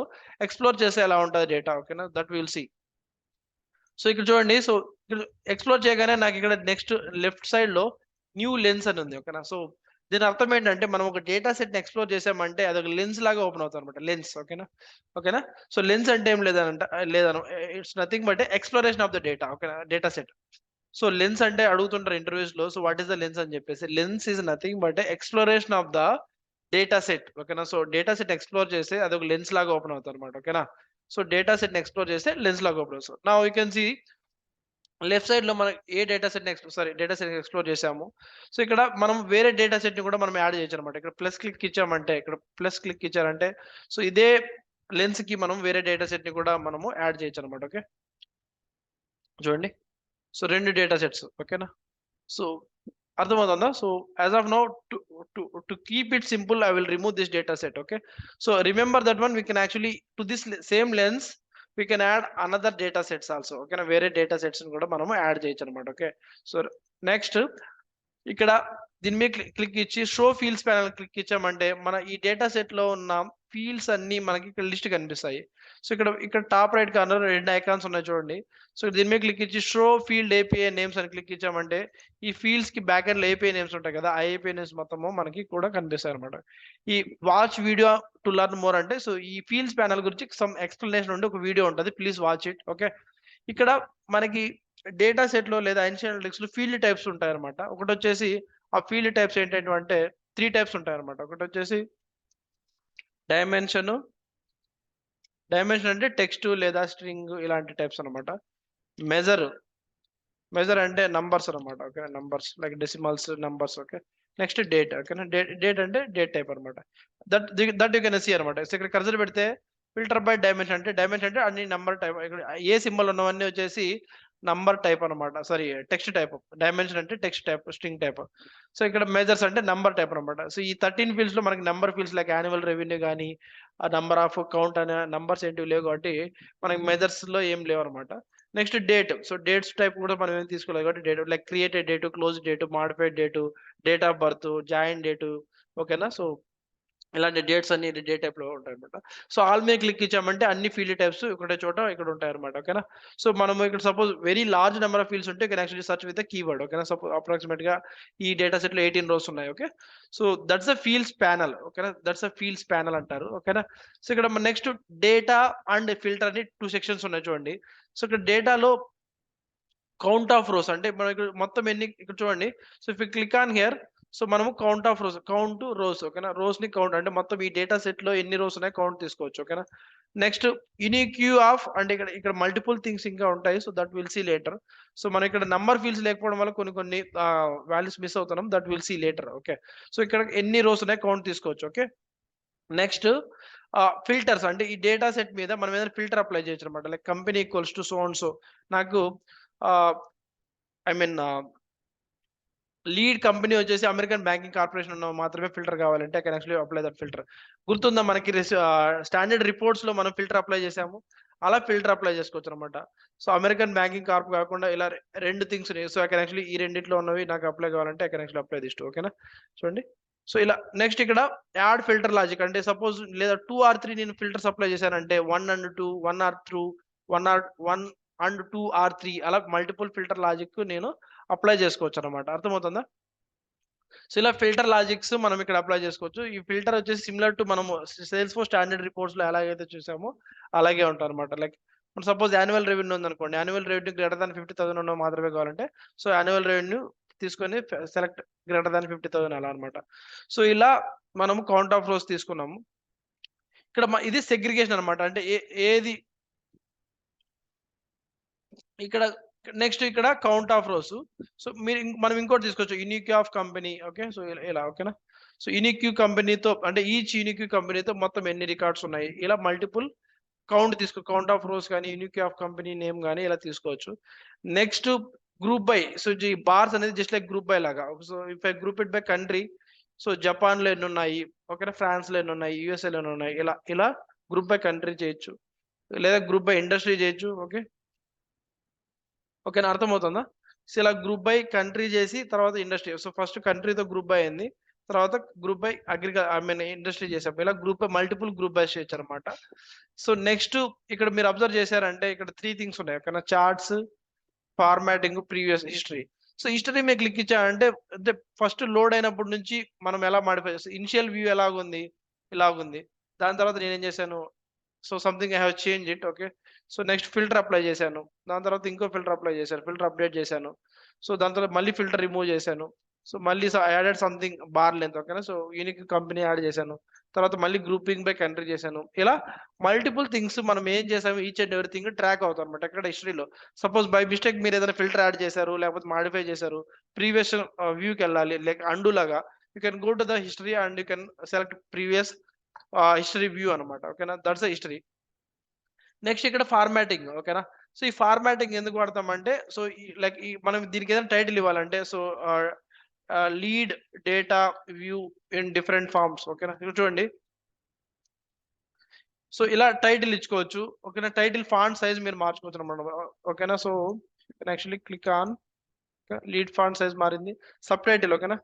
ఎక్స్ప్లోర్ చేస్తే ఎలా ఉంటుంది డేటా. ఓకేనా, దట్ విల్ సీ. సో ఇక్కడ చూడండి, సో ఇక్కడ ఎక్స్ప్లోర్ చేయగానే నాకు ఇక్కడ నెక్స్ట్ లెఫ్ట్ సైడ్ లో న్యూ లెన్స్ అని ఉంది. ఓకేనా, సో దీని అర్థం ఏంటంటే మనం ఒక డేటా సెట్ ని ఎక్స్ప్లోర్ చేసామంటే అది ఒక లెన్స్ లాగా ఓపెన్ అవుతుంది అనమాట. లెన్స్. ఓకేనా, సో లెన్స్ అంటే ఏం లేదను it's nothing but exploration of the data. ఓకేనా, డేటా సెట్. సో లెన్స్ అంటే అడుగుతుంటారు ఇంటర్వ్యూస్ లో, so what is the lens అని చెప్పేసి. Lens is nothing but exploration of the data set. ఓకేనా, సో డేటా సెట్ ఎక్స్ప్లోర్ చేస్తే అది ఒక లెన్స్ లాగా ఓపెన్ అవుతుంది అనమాట. ఓకేనా, సో డేటా సెట్ ని ఎక్స్ప్లోర్ చేస్తే లెన్స్ లాగా ఓపెన్ అవుతుంది. Now you can see left side లో మనం ఏ డేటా సెట్ ఎక్స్ప్లోర్ చేసాము. సో ఇక్కడ మనం వేరే డేటా సెట్ ని కూడా మనం యాడ్ చేయొచ్చు అనమాట. ఇక్కడ ప్లస్ క్లిక్ ఇచ్చామంటే, ఇక్కడ ప్లస్ క్లిక్ ఇచ్చారంటే సో ఇదే లెన్స్ కి మనం వేరే డేటా సెట్ ని కూడా మనము యాడ్ చేయొచ్చు అనమాట. ఓకే, చూడండి, సో 2 డేటా సెట్స్. ఓకేనా, సో అర్థమవుతుందా? So as of now to keep it simple I will remove this data set. Okay, so remember that one we can actually to this same lens we can add another data sets also. Okay, వేరే data sets ని కూడా మనము add చేయొచ్చు అనమాట. Okay, so next ఇక్కడ దీని మీద click ఇచ్చి షో ఫీల్డ్స్ ప్యానల్ క్లిక్ ఇచ్చామంటే మన ఈ డేటా సెట్ లో ఉన్న ఫీల్డ్స్ అన్ని మనకి ఇక్కడ లిస్ట్ కనిపిస్తాయి. సో ఇక్కడ టాప్ రైట్ కార్నర్ 2 ఐకాన్స్ ఉన్నాయి చూడండి. సో దీని మీద క్లిక్ ఇచ్చి షో ఫీల్డ్ API నేమ్స్ అని క్లిక్ ఇచ్చామంటే ఈ ఫీల్డ్స్ కి బ్యాక్ ఎండ్ లో API నేమ్స్ ఉంటాయి కదా, ఆ API నేమ్స్ మొత్తము మనకి కూడా కనిపిస్తాయి అనమాట. ఈ watch video to learn more అంటే సో ఈ ఫీల్డ్స్ ప్యానల్ గురించి సమ్ ఎక్స్ప్లెనేషన్ ఉంటే ఒక వీడియో ఉంటుంది, ప్లీజ్ వాచ్ ఇట్. ఓకే, ఇక్కడ మనకి డేటా సెట్ లో లేదా ఐన్షియన్ అనలిటిక్స్ లో ఫీల్డ్ టైప్స్ ఉంటాయి అనమాట. ఒకటి వచ్చేసి ఆ ఫీల్డ్ టైప్స్ ఏంటంటే 3 టైప్స్ ఉంటాయి అనమాట. ఒకటి వచ్చేసి డైమెన్షన్ అంటే టెక్స్ట్ లేదా స్ట్రింగ్ ఇలాంటి టైప్స్ అనమాట. మెజర్ అంటే నంబర్స్ అనమాట. Okay, numbers like decimals numbers. Okay, next date. ఓకేనా, డేట్ అంటే డేట్ టైప్ అనమాట. దట్ యూ కెన్ సీ అనమాట. సో ఇక్కడ కర్సర్ పెడితే ఫిల్టర్ బై డైమెన్షన్ అంటే అన్ని నంబర్ టైప్. ఇక్కడ ఏ సింబల్ ఉన్నవన్నీ వచ్చేసి నంబర్ టైప్ అనమాట. Sorry, text type. డైమెన్షన్ అంటే text type, string type. So ఇక్కడ మెజర్స్ అంటే నంబర్ టైప్ అనమాట. సో ఈ 13 ఫీల్డ్స్ లో మనకి number fields like annual revenue కానీ ఆ నంబర్ ఆఫ్ కౌంట్ అనే నంబర్స్ ఏంటివి లేవు కాబట్టి మనకి మెజర్స్ లో ఏం లేవు అనమాట. Next date. So dates type కూడా మనం ఏం తీసుకోలేదు కాబట్టి date like created date, close date, modified date, date of birth, join date. ఓకేనా, సో ఇలాంటి డేట్స్ అన్ని డే టైప్‌లో ఉంటాయన్నమాట. సో, ఆల్ మీద క్లిక్ ఇచ్చామంటే అన్ని ఫీల్డ్ టైప్స్ ఒకటే చోట ఇక్కడ ఉంటాయన్నమాట. ఓకేనా? సో, మనము ఇక్కడ suppose very large number of fields ఉంటే you can actually search with the keyword. ఓకేనా? అప్రాక్సిమేట్‌గా ఈ డేటా సెట్‌లో 18 రోస్ ఉన్నాయి. Okay. So, that's a fields panel. ఓకేనా? దట్స్ ఎ ఫీల్డ్స్ ప్యానెల్ అంటారు. ఓకేనా? సో, ఇక్కడ నెక్స్ట్ డేటా అండ్ ఫిల్టర్ అని 2 సెక్షన్స్ ఉన్నాయి చూడండి. సో, ఇక్కడ డేటాలో కౌంట్ ఆఫ్ రోస్ అంటే మనం ఇక్కడ మొత్తం ఎన్ని ఇక్కడ చూడండి. So, if you click on here, so, మనము count of rows, count rows. ఓకేనా? రోస్‌ని కౌంట్ అంటే మొత్తం ఈ డేటా సెట్‌లో ఎన్ని రోస్ ఉన్నాయో కౌంట్ తీసుకోవచ్చు. ఓకేనా? నెక్స్ట్ యూనిక్ క్యూ ఆఫ్ అంటే ఇక్కడ మల్టిపుల్ థింగ్స్ ఇంకా ఉంటాయి. So, that will see later. So, మనం ఇక్కడ నంబర్ ఫీల్డ్స్ లేకపోవడం వల్ల కొన్ని వాల్యూస్ మిస్ అవుతున్నాం. That will see later. Okay. So, ఇక్కడ ఎన్ని రోస్ ఉన్నాయో కౌంట్ తీసుకోవచ్చు. ఓకే. నెక్స్ట్ ఫిల్టర్స్ అంటే ఈ డేటా సెట్ మీద మనం ఏదైనా ఫిల్టర్ అప్లై చేయొచ్చనమాట. Like company equals to so and so. నాకు ah, I mean lead company వచ్చేసి అమెరికన్ బ్యాంకింగ్ కార్పొరేషన్ ఉన్న మాత్రమే ఫిల్టర్ కావాలంటే I can actually apply that filter. గుర్తుందా మనకి స్టాండర్డ్ రిపోర్ట్స్‌లో మనం ఫిల్టర్ అప్లై చేసాము. అలా ఫిల్టర్ అప్లై చేసుకోవచ్చనమాట. సో, అమెరికన్ బ్యాంకింగ్ కార్ప్ కాకుండా ఇలా 2 థింగ్స్ ఉన్నాయి. సో, ఐ కెన్ యాక్చువల్లీ ఈ రెండిట్లో ఉన్నవి నాకు అప్లై కావాలంటే I can actually apply this 2. ఓకేనా? చూడండి. సో, ఇలా నెక్స్ట్ ఇక్కడ యాడ్ ఫిల్టర్ లాజిక్ అంటే సపోజ్ లేదా 2 ఆర్ 3 నేను ఫిల్టర్స్ అప్లై చేశానంటే 1 అండ్ 2, 1 ఆర్ 2, 1 అండ్ 2 ఆర్ 3 అలా మల్టిపుల్ ఫిల్టర్ లాజిక్ నేను అప్లై చేసుకోవచ్చనమాట. అర్థమవుతుందా? సో, ఇలా ఫిల్టర్ లాజిక్స్ మనం ఇక్కడ అప్లై చేసుకోవచ్చు. ఈ ఫిల్టర్ వచ్చేసి సిమిలర్ టు మనము సేల్స్‌ఫోర్స్ స్టాండర్డ్ రిపోర్ట్స్‌లో ఎలాగైతే చూసామో అలాగే ఉంటాయన్నమాట. లైక్ సపోజ్ యాన్యువల్ రెవెన్యూ ఉందనుకోండి. యాన్యువల్ రెవెన్యూ గ్రేటర్ థాన్ 50,000 ఉన్నవి మాత్రమే కావాలంటే సో, యాన్యువల్ రెవెన్యూ తీసుకొని సెలెక్ట్ గ్రేటర్ థాన్ 50,000 అలా అన్నమాట. సో, ఇలా మనము కౌంట్ ఆఫ్ రోస్ తీసుకున్నాము. ఇక్కడ ఇది సెగ్రిగేషన్ అన్నమాట. అంటే ఏది ఇక్కడ నెక్స్ట్ ఇక్కడ కౌంట్ ఆఫ్ రోస్. సో, మనం ఇంకోటి తీసుకోవచ్చు. Unique of company. Okay. So, ఇలా ఓకేనా? సో, యూనిక్ కంపెనీతో అంటే ఈచ్ యూనిక్ కంపెనీతో మొత్తం ఎన్ని రికార్డ్స్ ఉన్నాయి. ఇలా మల్టిపుల్ కౌంట్ ఆఫ్ రోస్ గాని, యూనిక్ ఆఫ్ కంపెనీ నేమ్ గాని ఇలా తీసుకోవచ్చు. Next group by. సో, ఈ బార్స్ అనేది జస్ట్ లైక్ గ్రూప్ బై లాగా. So, if I group it by country, so, జపాన్‌లో ఎన్నున్నాయి. ఓకేనా? ఫ్రాన్స్‌లో ఎన్నున్నాయి. యూఎస్ఏలో ఎన్నున్నాయి. ఇలా గ్రూప్ బై కంట్రీ చేయొచ్చు. లేదా గ్రూప్ బై ఇండస్ట్రీ చేయొచ్చు. ఓకే. ఓకేనా? అర్థమవుతుందా? సో, ఇలా గ్రూప్ బై కంట్రీ చేసి తర్వాత ఇండస్ట్రీ. సో, ఫస్ట్ కంట్రీతో గ్రూప్ బై అయింది. తర్వాత group by I mean industry చేసాం. ఇలా మల్టిపుల్ గ్రూప్ బైస్ చేయొచ్చనమాట. సో, నెక్స్ట్ ఇక్కడ మీరు అబ్జర్వ్ చేశారంటే ఇక్కడ 3 థింగ్స్ ఉన్నాయి. ఓకేనా? Charts, formatting, previous history. So, history మీద క్లిక్ ఇచ్చామంటే అంటే ఫస్ట్ లోడ్ అయినప్పటి నుంచి మనం ఎలా మాడిఫై చేస్తాం. ఇనిషియల్ వ్యూ ఎలాగుంది? ఇలాగుంది. దాని తర్వాత నేనేం చేశాను. So, something I have changed it. Okay. So, next filter apply చేశాను. దాని తర్వాత ఇంకో ఫిల్టర్ అప్లై చేశాను. ఫిల్టర్ అప్డేట్ చేశాను. సో, దాని తర్వాత మళ్ళీ ఫిల్టర్ రిమూవ్ చేశాను. సో, మళ్ళీ యాడెడ్ సంథింగ్ బార్ లెంత్. ఓకేనా? సో, యూనిక్ కంపెనీ యాడ్ చేశాను. తర్వాత మళ్ళీ గ్రూపింగ్ బై కంట్రీ చేశాను. ఇలా మల్టిపుల్ థింగ్స్ మనం ఏం చేసాము ఈచ్ అండ్ ఎవ్రీథింగ్ ట్రాక్ అవుతామన్నమాట. ఎక్కడ హిస్టరీలో. సపోజ్ బై మిస్టేక్ మీరు ఏదైనా ఫిల్టర్ యాడ్ చేశారు, లేకపోతే మాడిఫై చేశారు. ప్రీవియస్ వ్యూకెళ్ళాలి. లైక్ అండు లాగా. You can go to the history and you can select previous history view అన్నమాట. ఓకేనా? That's the history. నెక్స్ట్ ఇక్కడ ఫార్మాటింగ్. ఓకేనా? సో, ఈ ఫార్మాటింగ్ ఎందుకు వాడతామంటే సో, మనం దీనికి ఏదైనా టైటిల్ ఇవ్వాలంటే so, lead data view in different forms. ఓకేనా? ఇక్కడ చూడండి. సో, ఇలా టైటిల్ ఇచ్చుకోవచ్చు. ఓకేనా? టైటిల్ ఫాంట్ సైజ్ మీరు మార్చుకోవచ్చు అన్నమాట. ఓకేనా? So, can actually click on lead font size మారింది. సబ్‌టైటిల్. ఓకేనా?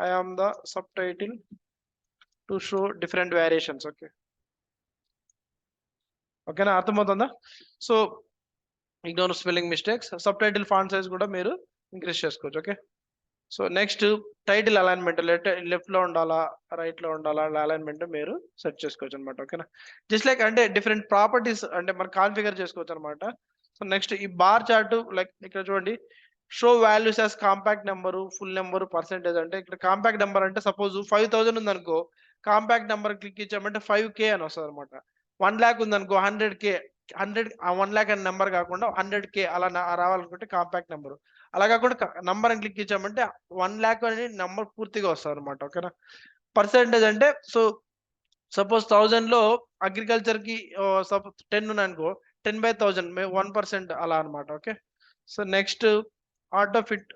I am the subtitle to show different variations. Okay. ఓకేనా? అర్థమవుతుందా? So, ignore spelling mistakes. Subtitle font size కూడా మీరు ఇంక్రీజ్ చేసుకోవచ్చు. Okay. So, next title alignment లెఫ్ట్‌లో ఉండాలా? రైట్‌లో ఉండాలా? అలైన్‌మెంట్ మీరు సెట్ చేసుకోవచ్చనమాట. ఓకేనా? జస్ట్ లైక్ అంటే డిఫరెంట్ ప్రాపర్టీస్ అంటే మనం కాన్ఫిగర్ చేసుకోవచ్చనమాట. సో, నెక్స్ట్ ఈ బార్ చార్ట్ లైక్ ఇక్కడ చూడండి. Show values as compact number, full number, percentage అంటే ఇక్కడ కాంపాక్ట్ నంబర్ అంటే సపోజ్ 5,000 ఉందనుకో, కాంపాక్ట్ నంబర్ క్లిక్ ఇచ్చామంటే 5K అని వస్తదనమాట. 1,00,000 ఉందనుకో 100K 1,00,000 అనే నంబర్ కాకుండా 100K అలా రావాలనుకుంటే కాంపాక్ట్ నంబరు. అలా కాకుండా నంబర్ అని క్లిక్ ఇచ్చామంటే 1,00,000 అనే నంబర్ పూర్తిగా వస్తదనమాట. ఓకేనా? పర్సెంటేజ్ అంటే సో, సపోజ్ 1000లో అగ్రికల్చర్‌కి 10 ఉన్నాయనుకో 10/1000 1% అలా అన్నమాట. Okay. So, next auto fit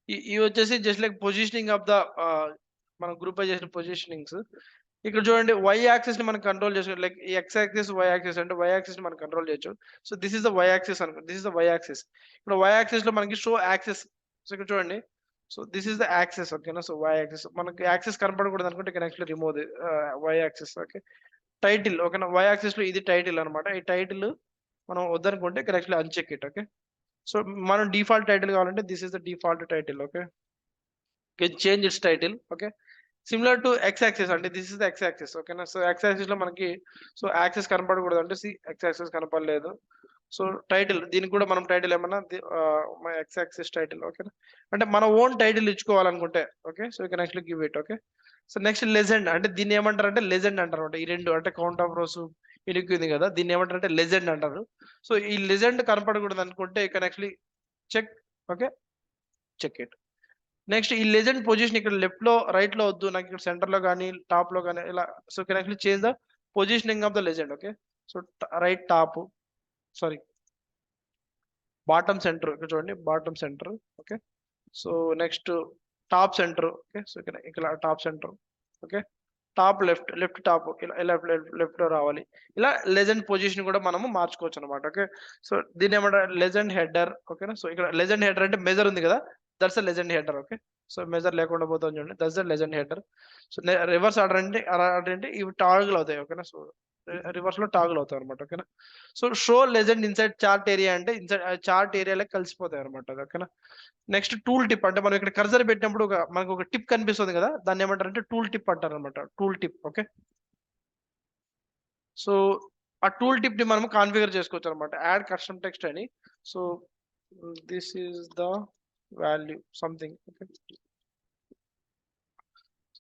ఇవి వచ్చేసి just like positioning of the మనం గ్రూప్ బై చేసిన పొజిషనింగ్స్. ఇక్కడ చూడండి వై యాక్సిస్‌ని మనం కంట్రోల్ చేసుకోవచ్చు. లైక్ ఈ ఎక్స్ యాక్సిస్, వై యాక్సిస్ అంటే వై యాక్సిస్‌ని మనం కంట్రోల్ చేయొచ్చు. So, this is the Y axis అనుకో. This is the Y axis. ఇక్కడ వై యాక్సిస్‌లో మనకి షో యాక్సిస్. సో, ఇక్కడ చూడండి. So this is the axis ఓకేనా. సో వై యాక్సెస్ మనకి యాక్సెస్ కనపడకూడదు అనుకుంటే can actually remove the Y axis. Okay, title ఓకేనా. వై యాక్సెస్ లో ఇది టైటిల్ అనమాట. ఈ టైటిల్ మనం వద్దనుకుంటే can actually uncheck it. Okay, so మనం డిఫాల్ట్ టైటిల్ కావాలంటే this is the default title. Okay, can change its title. Okay, similar to X axis అంటే this is the X axis ఓకేనా. సో ఎక్స్ యాక్సెస్ లో మనకి show axis కనపడకూడదు అంటే X axis కనపడలేదు. So title దీనికి కూడా మనం టైటిల్ ఏమన్నా మై ఎక్స్ యాక్సెస్ టైటిల్ ఓకేనా. అంటే మన ఓన్ టైటిల్ ఇచ్చుకోవాలనుకుంటే okay, so you can actually give it. Okay, so next legend అంటే దీన్ని ఏమంటారు అంటే లెజెండ్ అంటారు అనమాట. ఈ రెండు అంటే కౌంట్ ఆఫ్ రోస్ ఇనికి ఉంది కదా, దీన్ని ఏమంటారు అంటే లెజెండ్ అంటారు. సో ఈ లెజెండ్ కనపడకూడదు అనుకుంటే you can actually check. Okay, check it. Next ఈ లెజెండ్ పొజిషన్ ఇక్కడ లెఫ్ట్ లో రైట్ లో వద్దు నాకు, ఇక్కడ సెంటర్ లో కానీ టాప్ లో కానీ ఇలా. So can actually change the positioning of the legend. Okay, so right top sorry bottom centre ఇక్కడ చూడండి, bottom centre. Okay, so next top centre. Okay, so ఇక్కడ ఇక్కడ top centre. Okay, top left, left top ఇలా left లో రావాలి. ఇలా legend position కూడా మనము మార్చుకోవచ్చు అనమాట. ఓకే, సో దీని ఏమంటారు లెజెండ్ హెడర్. ఓకేనా, సో ఇక్కడ లెజెండ్ హెడర్ అంటే మెజర్ ఉంది కదా, that's legend header. Okay, so measure లేకుండా పోతాం చూడండి, that's the legend header. So reverse order అంటే ఇవి టాగులు అవుతాయి. ఓకేనా, సో రివర్స్ లో టాగులు అవుతాయి అనమాట. ఓకేనా, so show legend inside chart area అంటే ఇన్సైడ్ చార్ట్ ఏరియాలో కలిసిపోతాయి అనమాట. ఓకేనా, నెక్స్ట్ టూల్ టిప్ అంటే మనం ఇక్కడ కర్సర్ పెట్టినప్పుడు మనకు ఒక టిప్ కనిపిస్తుంది కదా, దాన్ని ఏమంటారు అంటే టూల్ టిప్ అంటారు అనమాట. Tool tip. ఓకే, సో ఆ టూల్ టిప్ ని మనం కాన్ఫిగర్ చేసుకోవచ్చు అనమాట, యాడ్ కస్టమ్ టెక్స్ట్ అని. So this is the value something. Okay,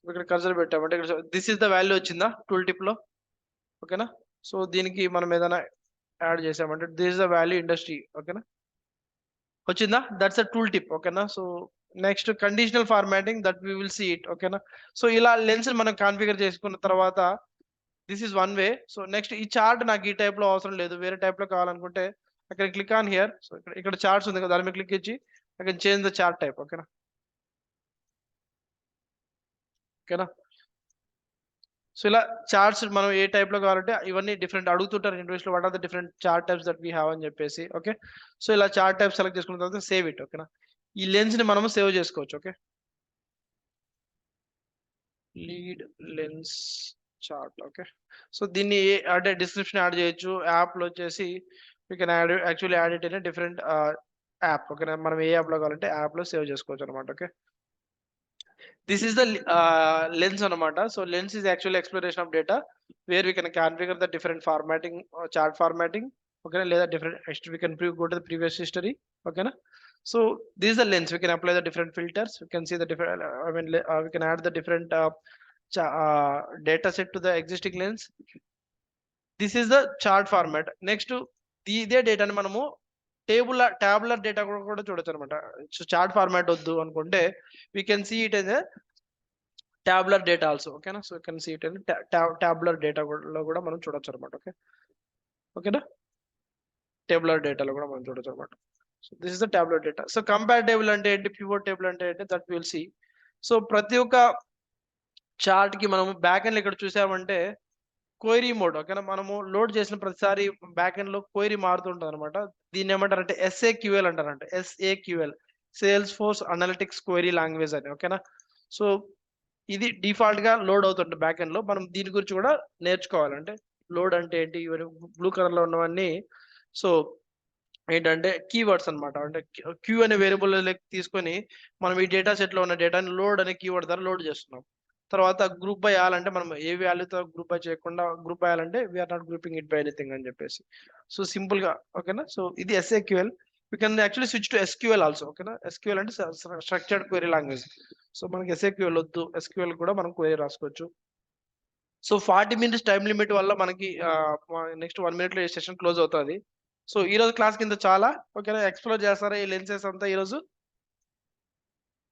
ఇక్కడ కర్సర్ పెట్టామంటే ఇక్కడ దిస్ ఇస్ ద వాల్యూ వచ్చిందా టూల్ టిప్ లో. ఓకేనా, సో దీనికి మనం ఏదైనా యాడ్ చేసామంటే this is the value industry. ఓకేనా, వచ్చిందా, దట్స్ అ టూల్ టిప్. ఓకేనా, so next conditional formatting that we will see it. ఓకేనా, సో ఇలా లెన్స్ మనం కాన్ఫిగర్ చేసుకున్న తర్వాత this is one way. So next ఈ చార్ట్ నాకు ఈ టైప్ లో అవసరం లేదు, వేరే టైప్ లో కావాలనుకుంటే అక్కడ క్లిక్ ఆన్ హియర్. సో ఇక్కడ చార్ట్స్ ఉంది కదా, దాని మీద క్లిక్ ఇచ్చి I can change the chart type. ఓకేనా, ఓకేనా, సో ఇలా చార్ట్స్ మనం ఏ టైప్ లో కావాలంటే ఇవన్నీ డిఫరెంట్ అడుగుతుంటారు ఇంటర్వ్యూస్ లో, what are the different chart types that we have అని చెప్పేసి. ఓకే, సో ఇలా చార్ట్ టైప్ సెలెక్ట్ చేసుకున్న తర్వాత సేవ్ ఇట్. ఓకేనా, ఈ లెన్స్ ని మనము సేవ్ చేసుకోవచ్చు. Okay, lead lens chart. Okay, so దీన్ని అంటే డిస్క్రిప్షన్ యాడ్ చేయొచ్చు. యాప్ లో వచ్చేసి we can add actually add it in different app. ఓకేనా, మనం ఏ యాప్ లో కావాలంటే యాప్ లో సేవ్ చేసుకోవచ్చు అనమాట. Okay, this is the lens అనమాట. So lens is actually exploration of data where we can configure the different formatting, chart formatting. Okay, లేదా different we can go to the previous history. Okay, so this is the lens. We can apply the different filters. We can see the different we can add the different data set to the existing lens. This is the chart format. Next ఇదే డేటాని మనము టాబులర్ data కూడా చూడొచ్చు అనమాట. So chart format వద్దు అనుకుంటే we can see it as a tabular data also. ఓకేనా, so you can see it in tabular data లో కూడా మనం చూడొచ్చు అనమాట. ఓకే, ఓకేనా, టేబులర్ డేటాలో కూడా మనం చూడొచ్చు అనమాట. So this is the టాబులర్ data. So compare table అంటే ఏంటి, పివోట్ టేబుల్ అంటే ఏంటి, దట్ విల్ సీ. సో ప్రతి ఒక్క చార్ట్ కి మనము బ్యాక్ ఎండ్ ఇక్కడ చూసామంటే క్వైరీ మోడ్. ఓకేనా, మనము లోడ్ చేసిన ప్రతిసారి బ్యాక్ ఎండ్ లో క్వైరీ మారుతుంటది అనమాట. దీన్ని ఏమంటారంటే SAQL అంటారంట. SAQL, sales force analytics query language అని. ఓకేనా, సో ఇది డిఫాల్ట్ గా లోడ్ అవుతుంటుంది బ్యాక్ ఎండ్ లో. మనం దీని గురించి కూడా నేర్చుకోవాలంటే లోడ్ అంటే ఏంటి, ఇవన్నీ బ్లూ కలర్ లో ఉన్నవన్నీ సో ఏంటంటే కీవర్డ్స్ అనమాట. అంటే క్యూ అనే వేరియబుల్ తీసుకొని మనం ఈ డేటా సెట్ లో ఉన్న డేటాని లోడ్ అనే కీవర్డ్ ద్వారా లోడ్ చేస్తున్నాం. తర్వాత గ్రూప్ బై అయ్యాలంటే మనం ఏ వాల్యూతో గ్రూప్ బై చేయకుండా గ్రూప్ అయ్యాలంటే we're not grouping it by anything అని చెప్పేసి. సో సింపుల్ గా. ఓకేనా, సో ఇది SAQL. we can actually switch to SQL also. ఓకేనా, SQL అంటే స్ట్రక్చర్డ్ క్వెరీ లాంగ్వేజ్. సో మనకి SAQL వద్దు, SQL కూడా మనం క్వెరీ రాసుకోవచ్చు. సో 40 minutes టైం లిమిట్ వల్ల మనకి నెక్స్ట్ 1 minute లో ఈ సెషన్ క్లోజ్ అవుతుంది. సో ఈ రోజు క్లాస్ కింద చాలా ఓకేనా ఎక్స్ప్లోర్ చేస్తారా ఈ లెన్సెస్ అంతా ఈ రోజు.